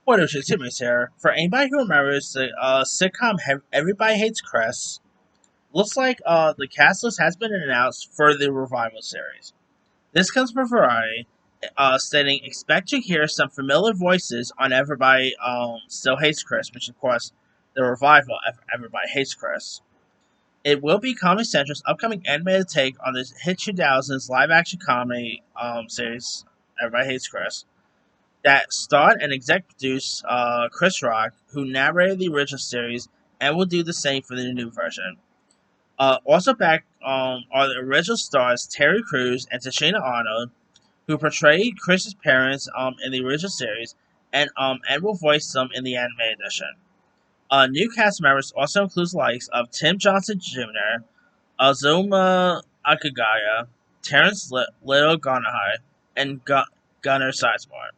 What is it, Timmons here? For anybody who remembers the sitcom Everybody Hates Chris, looks like the cast list has been announced for the revival series. This comes from Variety, stating, expect to hear some familiar voices on Everybody Still Hates Chris, which of course, the revival of Everybody Hates Chris. It will be Comedy Central's upcoming animated take on the hit 2000s live-action comedy series, Everybody Hates Chris, that starred and exec produced Chris Rock, who narrated the original series and will do the same for the new version. Also back are the original stars Terry Crews and Tashina Arnold, who portrayed Chris's parents in the original series and will voice them in the animated edition. New cast members also includes the likes of Tim Johnson Jr., Azuma Akagaya, Terrence Little Gonahai, and Gunnar Sizemore.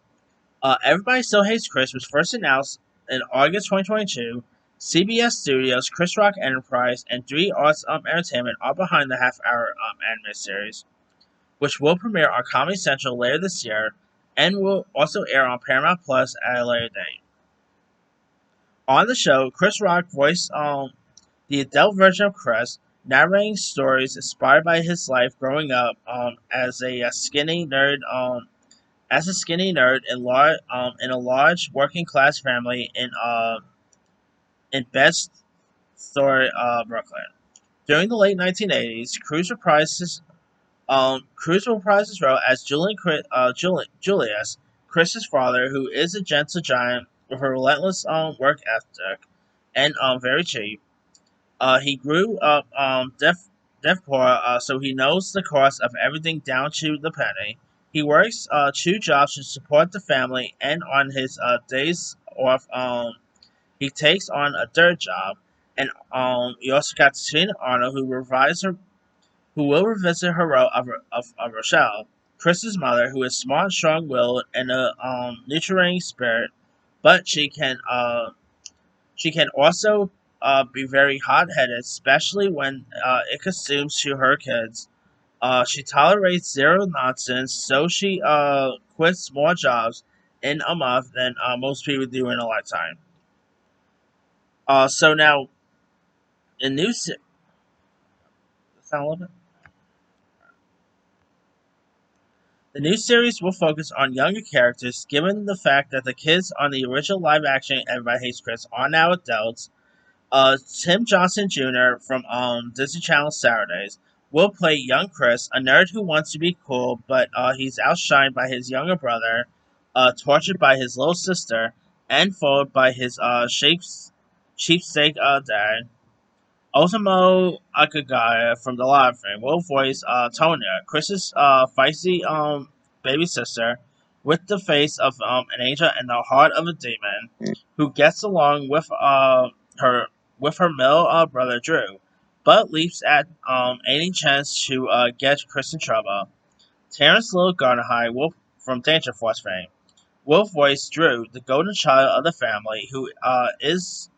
Everybody Still Hates Chris was first announced in August 2022. CBS Studios, Chris Rock Enterprise, and 3 Arts Entertainment are behind the half-hour anime series, which will premiere on Comedy Central later this year and will also air on Paramount Plus at a later date. On the show, Chris Rock voiced the adult version of Chris, narrating stories inspired by his life growing up as a skinny nerd in a large working class family in Bed-Stuy, Brooklyn. During the late 1980s, Cruz reprised his role as Julius, Chris's father, who is a gentle giant with a relentless work ethic and very cheap. He grew up deaf poor, so he knows the cost of everything down to the penny. He works 2 jobs to support the family, and on his days off, he takes on a third job. And you also got Tina Arnold, who will revisit her role of Rochelle, Chris's mother, who is smart, strong-willed, and a nurturing spirit, but she can also be very hot-headed, especially when it consumes to her kids. She tolerates zero nonsense, so she quits more jobs in a month than most people do in a lifetime. So now, the new sound a little bit? The new series will focus on younger characters, given the fact that the kids on the original live-action Everybody Hates Chris are now adults. Tim Johnson Jr. from Disney Channel Saturdays will play young Chris, a nerd who wants to be cool, but he's outshined by his younger brother, tortured by his little sister, and followed by his cheapsake dad. Osamu Akagaya from the live fame will voice Tonya, Chris's feisty baby sister, with the face of an angel and the heart of a demon, who gets along her with her male brother Drew, but leaps at any chance to get Chris in trouble. Terrence Little Garnerhigh will from Danger Force fame will voice Drew, the golden child of the family, who is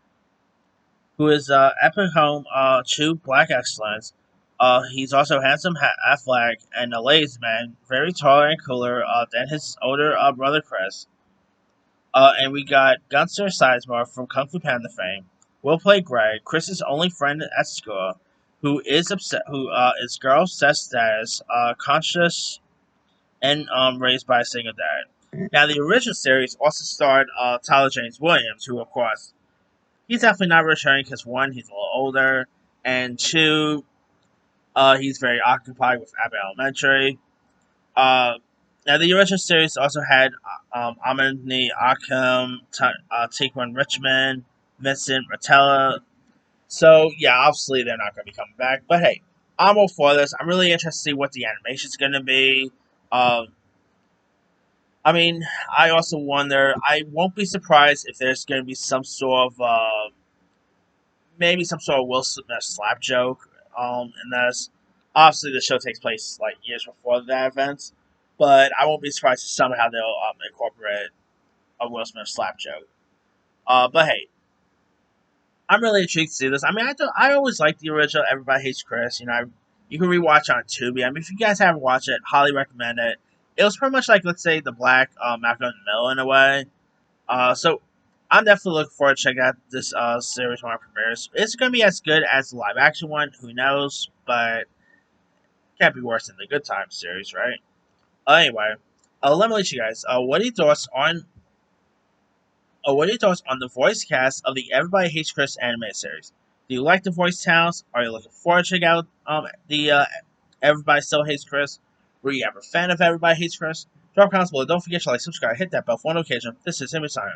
epic home to black excellence. He's also handsome, athletic, and a ladies' man, very tall and cooler than his older brother Chris. And we got Gunster Sizemore from Kung Fu Panda fame. Will play Greg, Chris's only friend at school, who is girl obsessed status, conscious, and raised by a single dad. Now, the original series also starred Tyler James Williams, who, of course, he's definitely not returning because one, he's a little older, and two, he's very occupied with Abbott Elementary. Uh, Now, the original series also had Amani Akim, Taquan Richmond, Vincent Rotella. So, yeah, obviously they're not going to be coming back. But hey, I'm all for this. I'm really interested to see what the animation's going to be. Um, I mean, I also wonder, I won't be surprised if there's going to be some sort of maybe some sort of Will Smith slap joke in this. Obviously, the show takes place like years before that event, but I won't be surprised if somehow they'll incorporate a Will Smith slap joke. But hey, I'm really intrigued to see this. I mean, I always liked the original Everybody Hates Chris. You can rewatch it on Tubi. I mean, if you guys haven't watched it, highly recommend it. It was pretty much like, let's say, the Black Malcolm in the Middle in a way. So I'm definitely looking forward to checking out this series when it premieres. It's gonna be as good as the live action one, who knows? But can't be worse than the Good Times series, right? Anyway, let me let you guys. What are your thoughts on the voice cast of the Everybody Hates Chris anime series? Do you like the voice talents? Are you looking forward to check out the Everybody Still Hates Chris? Were you ever a fan of Everybody Hates Chris? Drop comments below. Don't forget to like, subscribe, hit that bell for notification. This is Him signing.